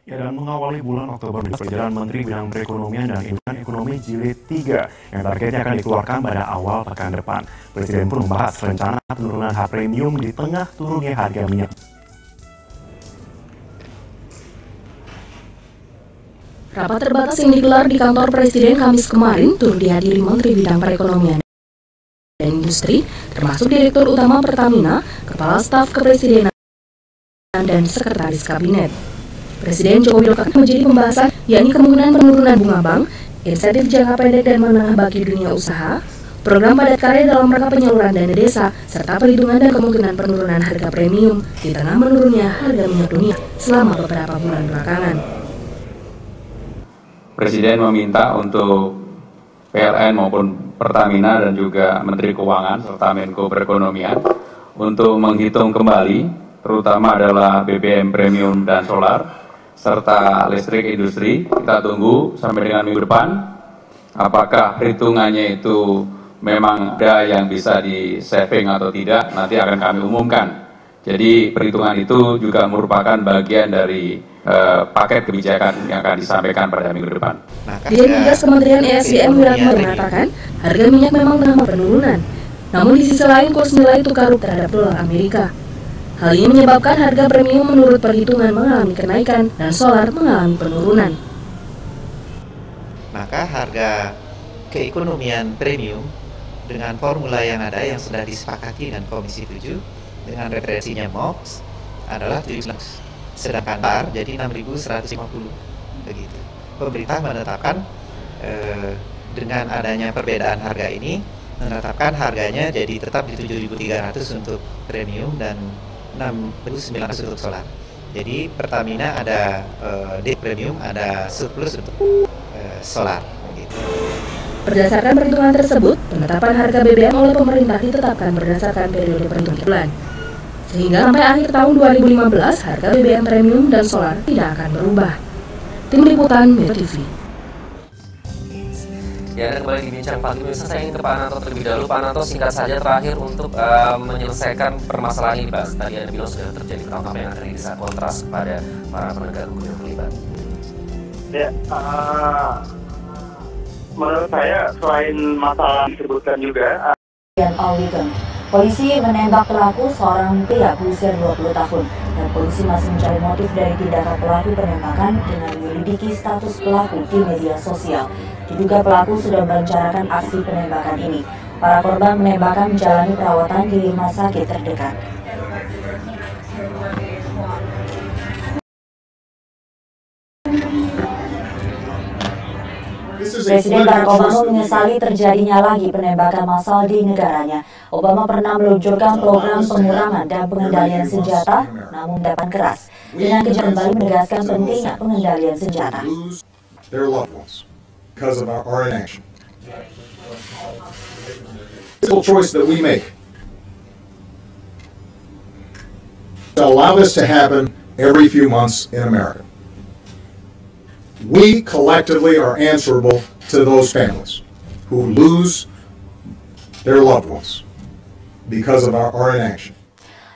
Ya, dan mengawali bulan Oktober, Perdana Menteri Bidang Perekonomian dan Ekonomi Jilid 3 yang targetnya akan dikeluarkan pada awal pekan depan. Presiden pun membahas rencana penurunan harga premium di tengah turunnya harga minyak. Rapat terbatas yang digelar di kantor Presiden Kamis kemarin turut dihadiri Menteri Bidang Perekonomian dan Industri, termasuk Direktur Utama Pertamina, Kepala Staf Kepresidenan, dan Sekretaris Kabinet. Presiden Joko Widodo akan menjadi pembahasan, yakni kemungkinan penurunan bunga bank, insentif jangka pendek dan menengah bagi dunia usaha, program padat karya dalam rangka penyaluran dana desa, serta perhitungan dan kemungkinan penurunan harga premium di tengah menurunnya harga minyak dunia selama beberapa bulan belakangan. Presiden meminta untuk PLN maupun Pertamina dan juga Menteri Keuangan serta Menko Perekonomian untuk menghitung kembali, terutama adalah BBM premium dan solar, serta listrik industri. Kita tunggu sampai dengan minggu depan, apakah perhitungannya itu memang ada yang bisa di-saving atau tidak, nanti akan kami umumkan. Jadi perhitungan itu juga merupakan bagian dari paket kebijakan yang akan disampaikan pada minggu depan. Dirjen Migas Kementerian ESDM Wiratno mengatakan harga minyak memang tengah penurunan, namun di sisi lain kurs nilai tukar rupiah terhadap dolar Amerika. Hal ini menyebabkan harga premium menurut perhitungan mengalami kenaikan dan solar mengalami penurunan. Maka harga keekonomian premium dengan formula yang ada yang sudah disepakati dengan Komisi 7 dengan referensinya MOX adalah 7, sedangkan TAR jadi 6.150 begitu. Pemerintah menetapkan dengan adanya perbedaan harga ini menetapkan harganya jadi tetap di 7.300 untuk premium dan 6.900 untuk solar. Jadi Pertamina ada di premium, ada surplus untuk solar. Gitu. Berdasarkan perhitungan tersebut, penetapan harga BBM oleh pemerintah ditetapkan berdasarkan periode perhitungan bulan. Sehingga sampai akhir tahun 2015, harga BBM premium dan solar tidak akan berubah. Tim Liputan Metro TV. Ya, dan kembali dibincang Pak Pemirsa, saya ingin ke Pak Nanto terlebih dahulu. Pak Nanto, singkat saja terakhir untuk menyelesaikan permasalahan ini, Pak. Tadi Anda bilang sudah terjadi pertangkap yang akan bisa kontras kepada para penegak hukum yang terlibat. Ya, menurut saya selain masalah disebutkan juga. Polisi menembak pelaku seorang pria berusia 20 tahun dan polisi masih mencari motif dari tindakan pelaku penembakan dengan menyelidiki status pelaku di media sosial. Diduga pelaku sudah merencanakan aksi penembakan ini. Para korban penembakan menjalani perawatan di rumah sakit terdekat. Presiden Barack Obama menyesali terjadinya lagi penembakan massal di negaranya. Obama pernah meluncurkan program pengurangan dan pengendalian senjata, namun dapat keras. Dengan kejadian kembali menegaskan pentingnya pengendalian senjata. The choice that we make to allow this to happen every few months in America. We collectively are answerable to those families who lose their loved ones because of our inaction.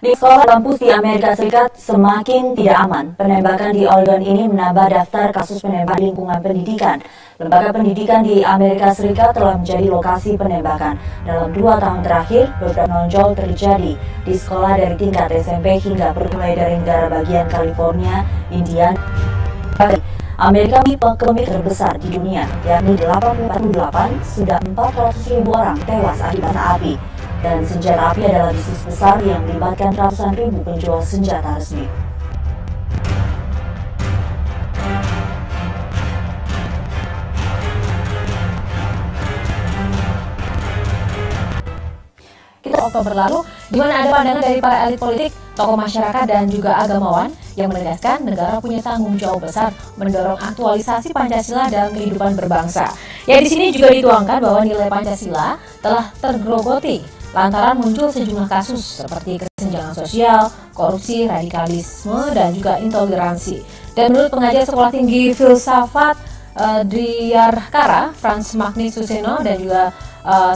Di sekolah kampus di Amerika Serikat semakin tidak aman. Penembakan di Oregon ini menambah daftar kasus penembakan di lingkungan pendidikan. Lembaga pendidikan di Amerika Serikat telah menjadi lokasi penembakan. Dalam 2 tahun terakhir, beberapa nonjol terjadi di sekolah dari tingkat SMP hingga mulai dari negara bagian California, Indiana. Amerika memiliki ekonomi terbesar di dunia, yakni 88, sudah 400.000 orang tewas akibat api. Dan senjata api adalah bisnis besar yang melibatkan ratusan ribu penjual senjata resmi. Oktober lalu, di mana ada pandangan dari para elit politik, tokoh masyarakat dan juga agamawan yang menegaskan negara punya tanggung jawab besar mendorong aktualisasi Pancasila dalam kehidupan berbangsa. Ya, di sini juga dituangkan bahwa nilai Pancasila telah tergerogoti lantaran muncul sejumlah kasus seperti kesenjangan sosial, korupsi, radikalisme, dan juga intoleransi. Dan menurut pengajar Sekolah Tinggi Filsafat Diyarkara, Frans Magni Suseno, dan juga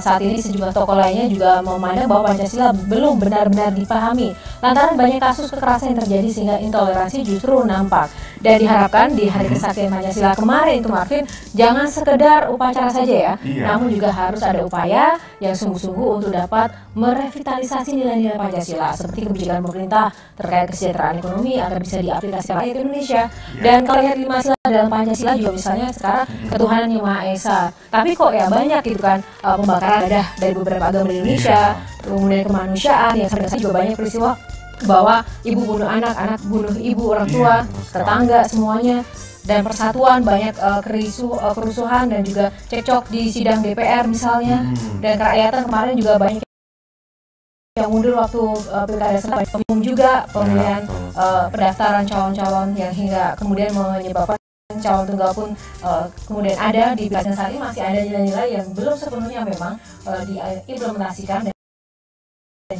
saat ini sejumlah tokoh lainnya juga memandang bahwa Pancasila belum benar-benar dipahami lantaran banyak kasus kekerasan yang terjadi sehingga intoleransi justru nampak. Dan diharapkan di Hari Kesaktian Pancasila kemarin itu Marvin, jangan sekedar upacara saja ya, namun juga harus ada upaya yang sungguh-sungguh untuk dapat merevitalisasi nilai-nilai Pancasila seperti kebijakan pemerintah terkait kesejahteraan ekonomi agar bisa diaplikasikan rakyat Indonesia. Dan kalau lihat 5 sila dalam Pancasila juga misalnya sekarang ketuhanan yang Maha Esa, tapi kok ya banyak gitu kan pembakaran dadah dari beberapa agama di Indonesia, kemudian kemanusiaan yang sampai juga banyak peristiwa bahwa ibu bunuh anak, anak bunuh ibu, orang tua, tetangga, semuanya, dan persatuan, banyak kerusuhan dan juga cekcok di sidang DPR misalnya, dan kerakyatan kemarin juga banyak yang mundur waktu pilkada serentak, umum juga pemilihan pendaftaran calon-calon yang hingga kemudian menyebabkan calon tunggal pun kemudian ada di pilkada saat ini masih ada nilai-nilai yang belum sepenuhnya memang diimplementasikan dan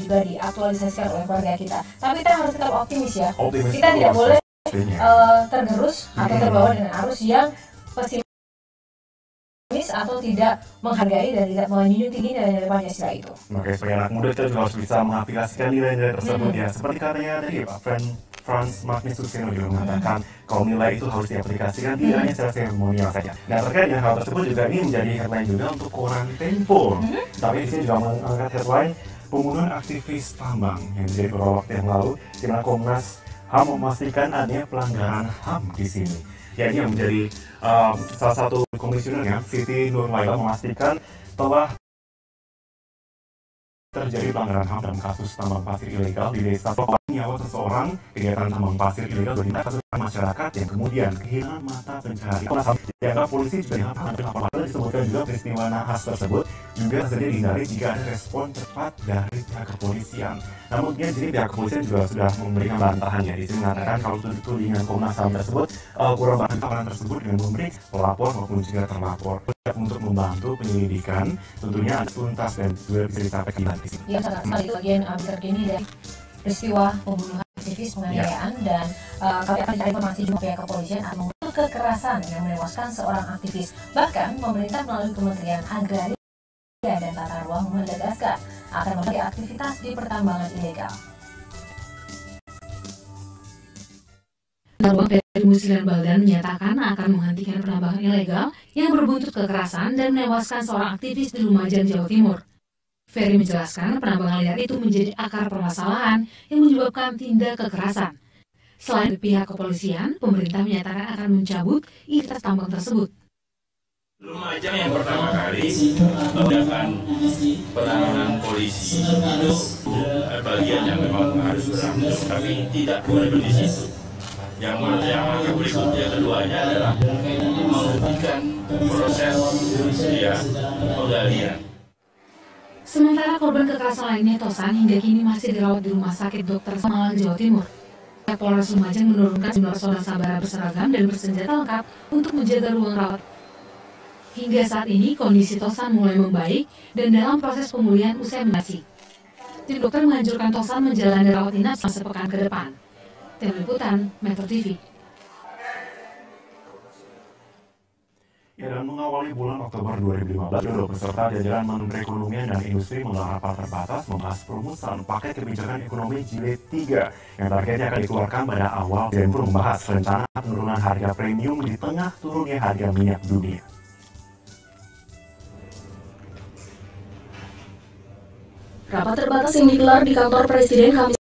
juga diaktualisasikan oleh keluarga kita. Tapi kita harus tetap optimis ya. Kita tidak boleh tergerus atau terbawa dengan arus yang pesimis atau tidak menghargai dan tidak menjunjung tinggi nilai-nilai Pancasila itu. Oke, sebagai anak muda kita juga harus bisa mengaplikasikan nilai-nilai tersebut ya. Seperti katanya tadi Pak Frans Magnisuseno juga mengatakan kalau nilai itu harus diaplikasikan tidak hanya secara seremonial saja. Nah, terkait dengan hal tersebut juga ini menjadi headline juga untuk koran Tempo. Tapi di sini juga mengangkat headline pembunuhan aktivis tambang yang terjadi beberapa waktu yang lalu, di mana Komnas HAM memastikan adanya pelanggaran HAM di sini. Ya, ini yang menjadi salah satu komisionernya, Siti Nurlaila, memastikan telah terjadi pelanggaran HAM dalam kasus tambang pasir ilegal di desa nyawa seseorang, kegiatan tambang pasir ilegal bertindak kasus masyarakat yang kemudian kehilangan mata pencaharian. Komnas HAM dianggap polisi juga laporan disebutkan juga peristiwa nahas tersebut juga saja dihindari jika ada respon cepat dari pihak kepolisian. Namun jadi pihak kepolisian juga sudah memberikan bantahannya. Di sini mengatakan kalau tudingan Komnas HAM tersebut kurang baik laporan tersebut dengan memberi pelapor maupun juga terlapor untuk membantu penyelidikan, tentunya tuntas dan juga bisa disampaikan di sini. Ya, saat itu bagian terkini dari peristiwa pembunuhan aktivis penganiayaan dan kami akan cari informasi juga pihak kepolisian akan mengutuk kekerasan yang menewaskan seorang aktivis. Bahkan pemerintah melalui Kementerian Agraria dan Tata Ruang menegaskan akan melalui aktivitas di pertambangan ilegal. Ruang Peri Musilan Baldan menyatakan akan menghentikan penambangan ilegal yang berbuntut kekerasan dan menewaskan seorang aktivis di Lumajang, Jawa Timur. Ferry menjelaskan penambangan liar itu menjadi akar permasalahan yang menyebabkan tindak kekerasan. Selain pihak kepolisian, pemerintah menyatakan akan mencabut izin tambang tersebut. Lumajang yang pertama kali tindakan penanganan polisi itu bagian yang memang harus berangkat, tapi tidak boleh di situ. Yang berikutnya keduanya adalah menghentikan proses penggalian. Sementara korban kekerasan lainnya Tosan hingga kini masih dirawat di Rumah Sakit Dr. Malang, Jawa Timur. Polres Lumajang menurunkan jumlah personel sabara berseragam dan bersenjata lengkap untuk menjaga ruang rawat. Hingga saat ini kondisi Tosan mulai membaik dan dalam proses pemulihan usai operasi. Tim dokter menganjurkan Tosan menjalani rawat inap selama sepekan ke depan. Tim Liputan Metro TV. Ya, dan mengawali bulan Oktober 2015, peserta jajaran Menteri Perekonomian dan Industri menggelar rapat terbatas membahas perumusan paket kebijakan ekonomi jilid 3 yang targetnya akan dikeluarkan pada awal dan pun membahas rencana penurunan harga premium di tengah turunnya harga minyak dunia. Rapat terbatas yang digelar di kantor Presiden Kamis